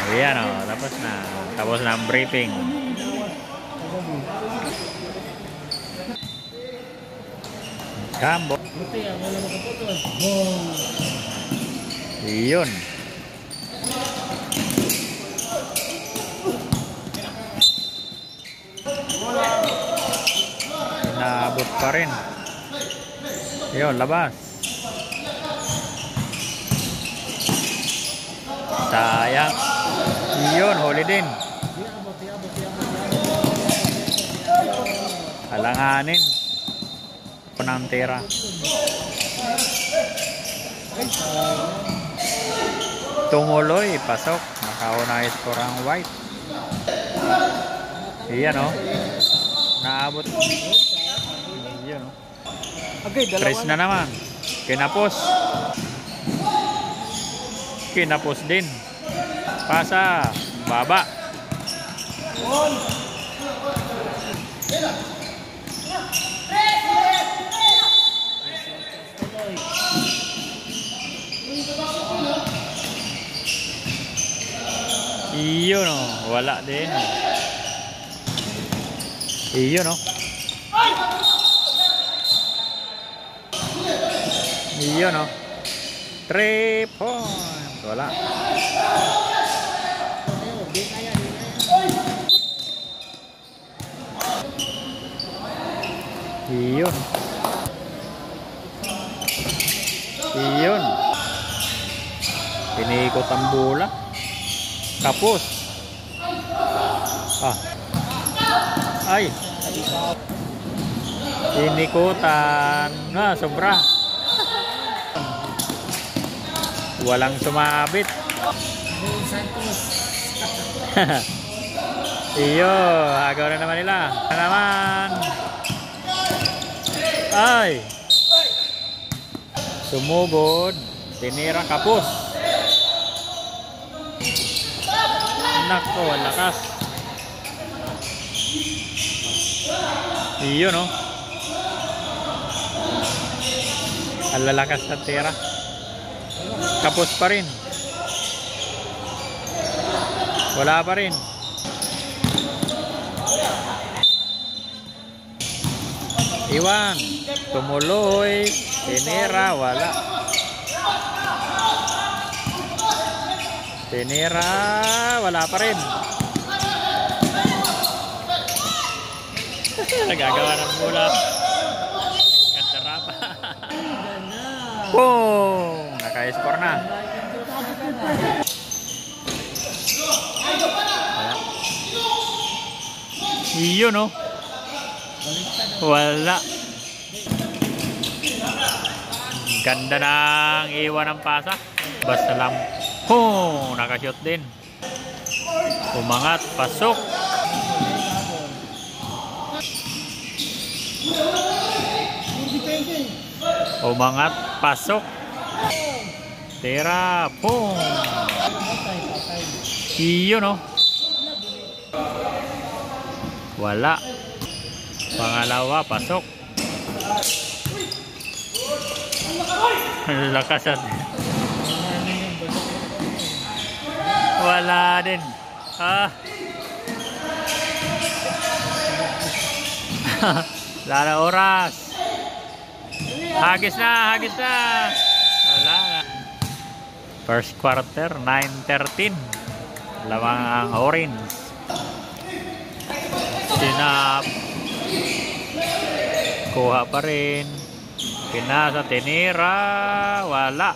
Ayan o, tapos na. Tapos na ang briefing. Kambo. Iyon. Inaabot pa rin. Iyon, labas. Sayang. Iyon, huli din. Alanganin. Ng tira. Tumuloy, pasok. Nakauna yung score ang white. Iyan o. Naabot. Iyan o. Tres na naman. Kinapos. Kinapos din. Pasa. Baba. Iyon o. Wala din. Iyon o. Iyon o. 3 points. Wala. Iyon. Iyon. Pinikot ang bola. Kapos. Ah. Ay. Pinikutan. Na, sobra. Walang sumabit. Iyo, agaw na naman nila. Na naman. Ay. Sumugod. Tinira kapos. Nako, lakas. Iyo no. Ang lalakas na tira. Kapos pa rin. Wala pa rin. Iwan. Tumuloy. Tinira. Wala. Tinira. Wala pa rin. Nagagawa ng mula. Ganda pa. Boom! Naka-score na. Iyo no. Wala. Ganda ng iwan ng pasa. Basta lang. Oh, nakashoot din. Umangat, pasok. Umangat, pasok. Tira, boom. Iyo no. Wala. Pangalawa, pasok. Lakasan. Wala din. Ah. Wala oras. Hagis na, hagis na. Wala na. First quarter, 9-13. Lamang ang orange. Sinap. Kuha pa rin. Pinasa, tinira. Wala.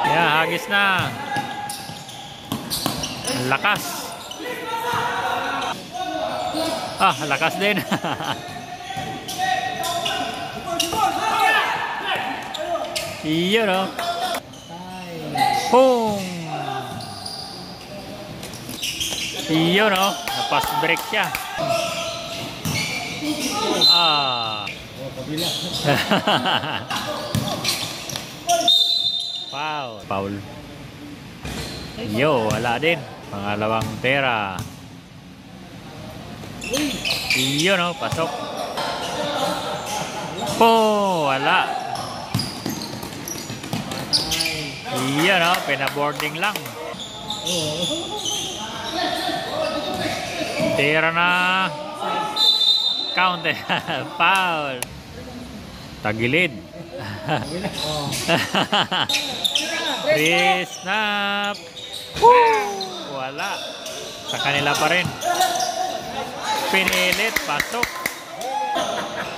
Yan, hagis na. Lakas. Ah, lakas din. Iyo no. Boom. Iyo no. Napas break siya. Ah. Foul. Foul. Iyo, wala din. Pangalawang tera. Iyo no, pasok. Po, wala. Iyon o, pinaboarding lang. Tira na. Count eh. Foul. Tagilid. Free snap. Wala. Sa kanila pa rin. Pinilit. Pasok.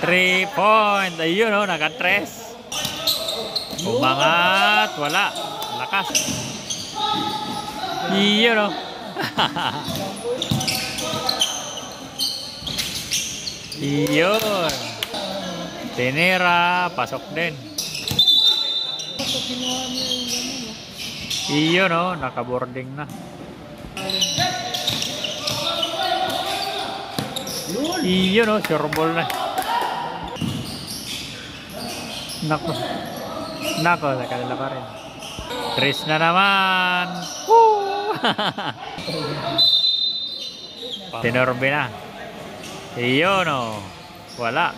3 point. Ayun o, naka-3. Umangat. Wala. Lakas. Iyon o. Iyon. Tinira. Pasok din. Iyon o. Naka-boarding na. Iyon o. Sure ball na. Nako. Nako. Sa kanila pa rin. 3 na naman. Woo! Tinorbe na. Iyon o. Wala.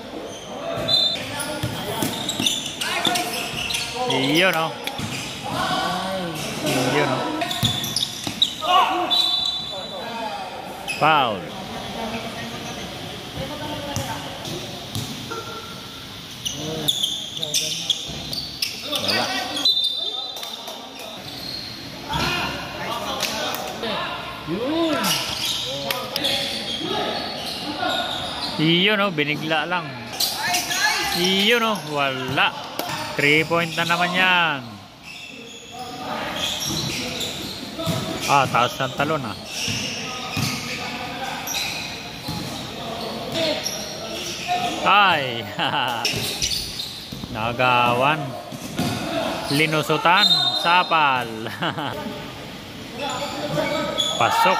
Iyon o. Iyon o. Foul. Wala. Iyon o, binigla lang. Iyon o, wala. 3 point na naman yan. Taas ng talon ah. Ay, nagawan. Linusutan, sapal. Pasok.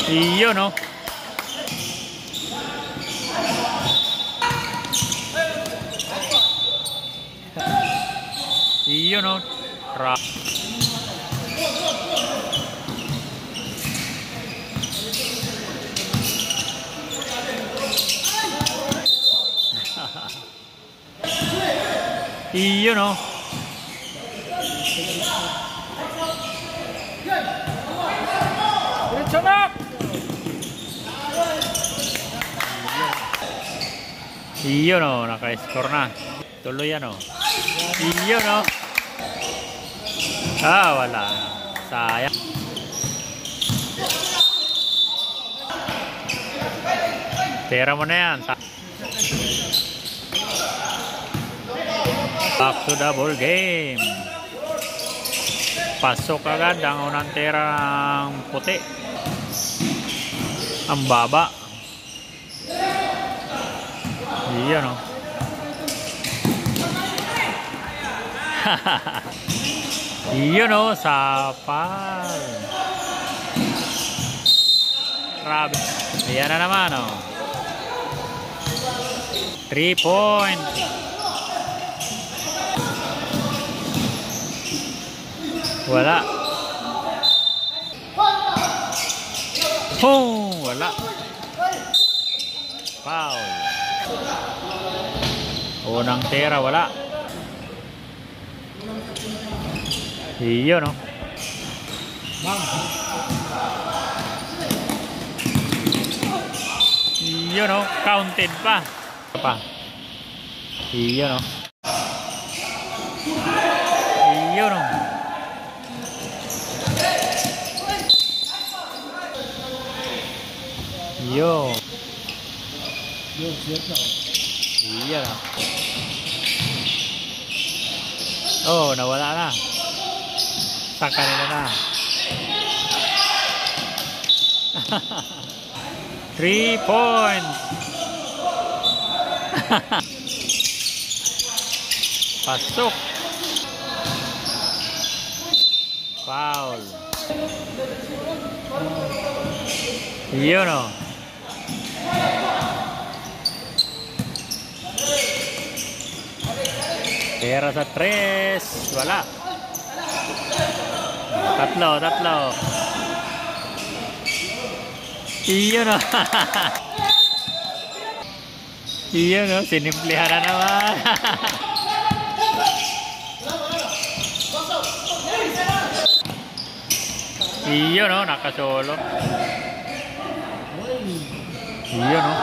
Iyon o. Iyon o. Iyon o. Iyon o, naka-score na. Tuloy yan o. Iyon o. Wala. Sayang. Tira mo na yan. Back to the ball game. Pasok agad ang unang tira ng puti. Ang baba. Iyon o. Iyon o, sapal. Grabe. Iyan na naman o. 3 point. Wala. Wala. Foul. Unang tira, wala. Iyon o. Iyon o. Counted pa. Iyon o. Iyon o. Iyon. Iyon o. Nawala na. Sa kanila na. 3 points. Pasok. Foul. Iyon o. Tira sa 3. Wala. Tatlo. Iyon o. Iyon, no? Sinimplihan na naman. Iyon, no? Nakasolo. Iyon, no?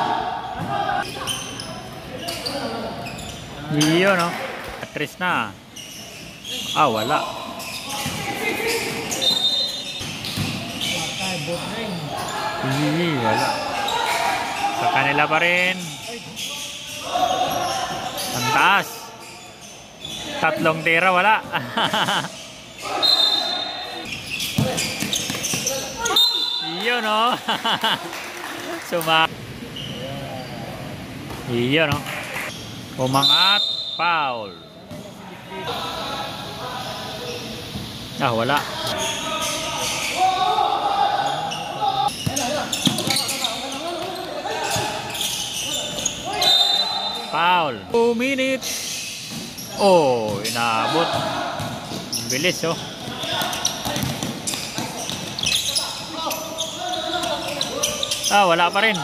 Iyon, no? Atris na. Ah, wala. Wala. Sa kanila pa rin. Ang taas. Tatlong tira, wala. Iyon, no? Iyon, no? Umangat. Foul. Ah, wala. Foul. 2 minutes. Oh, inaabot. Bilis, oh. Ah, wala pa rin.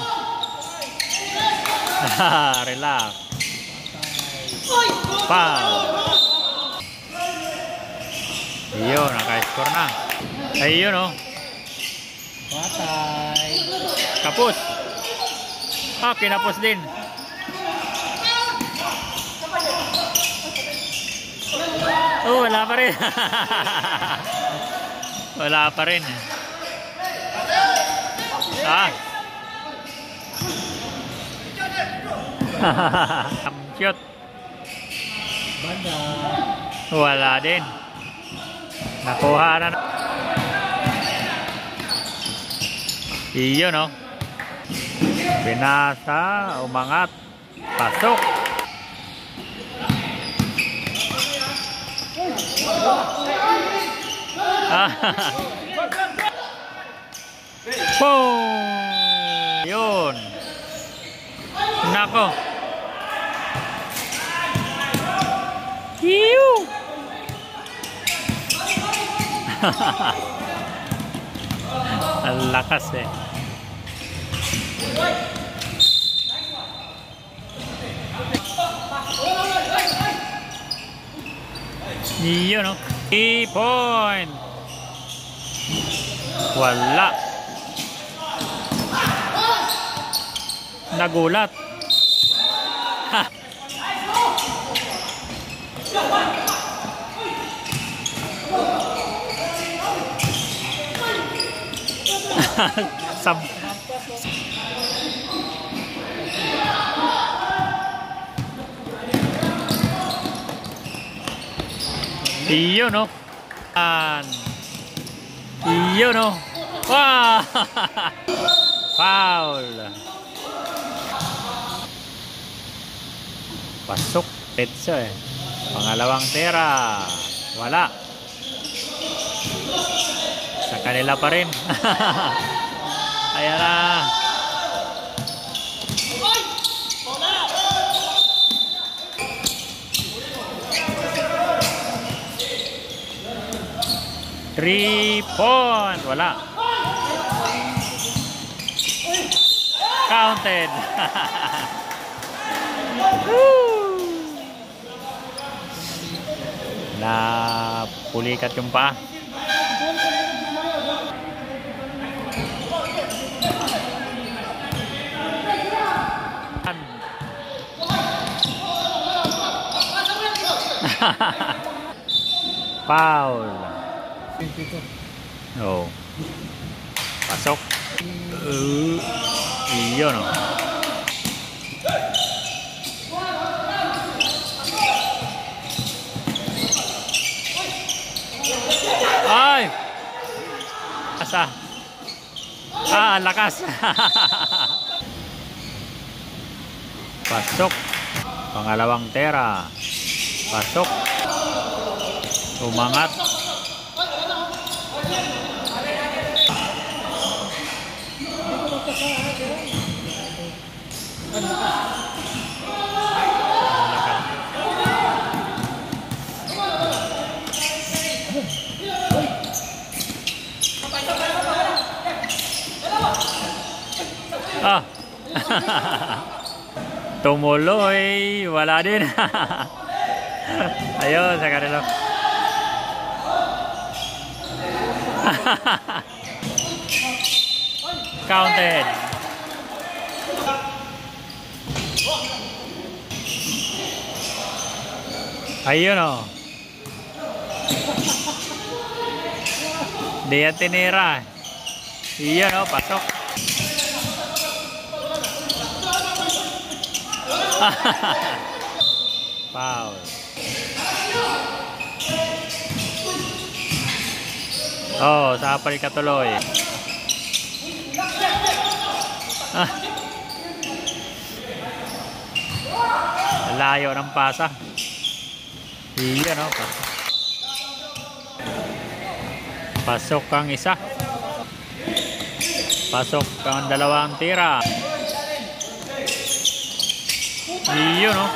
Relax. Foul. Ayun, naka-score na. Ayun, oh. Patay. Kapos. Ah, kinapos din. Oh, wala pa rin. Wala pa rin. Ah. Ang cute. Banda. Wala din. Nakuha na. Iyon, no? Pinasa, umangat, pasok. Boom! Yun. Nako. Hiu! Ang lakas eh. Yun, no? 3 point. Wala. Nagulat. Ha. Sab. Iyo, no? Iyo, no? Wow! Foul. Pasok. Tetso eh. Pangalawang tira. Wala. Sa kanila pa rin. Ayan na. Three point. Wala. Counted. Napulikat yung paa. Foul. Oh. Pasok. Iyon, no? Ay! Asa? Ah, lakas. Pasok. Pangalawang tera. Pasok. Umangat. Ah. 2 Tumuloy. Wala din. Ayun, sa kanila. Counted. Ayun o. Di yan tinira. Iyan o, pasok. Foul. Oh, sapal ka tuloy. Layo ng pasa. Iyan o, pasok. Pasok ang isa. Pasok ang dalawang tira. Iyon o.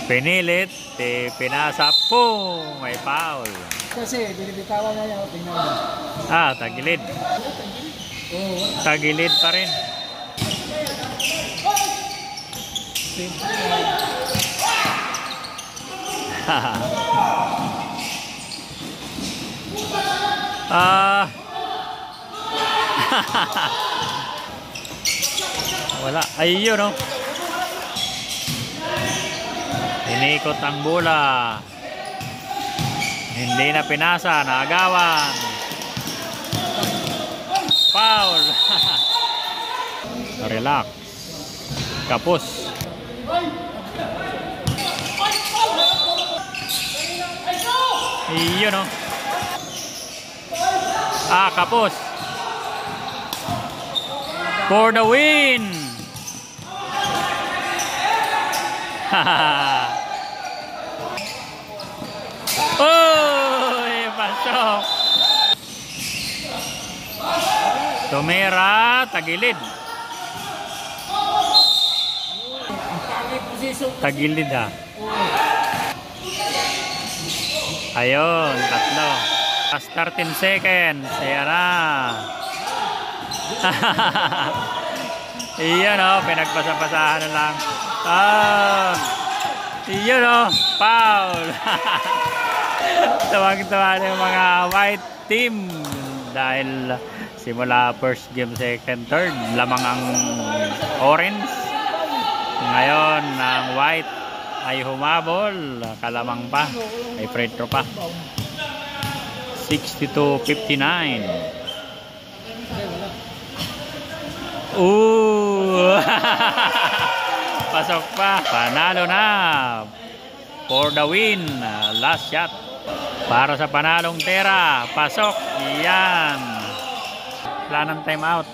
Pinilit, pinasa po, may foul. Kasi binibitawan na niya, tingnan mo. Tagilid. Oo. Tagilid pa rin. Wala. Ayun o. Inikot ang bola. Hindi na pinasa. Naagawan. Foul. Relax. Kapos. Iyon o. Kapos. For the win. Pasok. Tumira, tagilid. Tagilid Ayun, tatlo. Last 13 seconds. Ayan na. Iyan o, pinagpasa-pasahan na lang. Iyan o, foul. Tawag-tawa ng mga white team dahil simula first game, second, third lamang ang orange. Ngayon ang white ay humabol, kalamang pa, ay free throw pa. 62-59. Pasok pa, panalo na for the win. Last shot para sa panalong tera. Pasok. Iyan. Wala ng time out.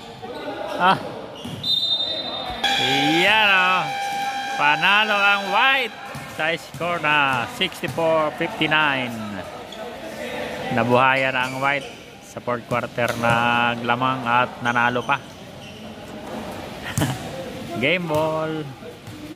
Iyan o. Panalo ang white sa score na 64-59. Nabuhayan ang white sa fourth quarter na lamang at nanalo pa. Game ball.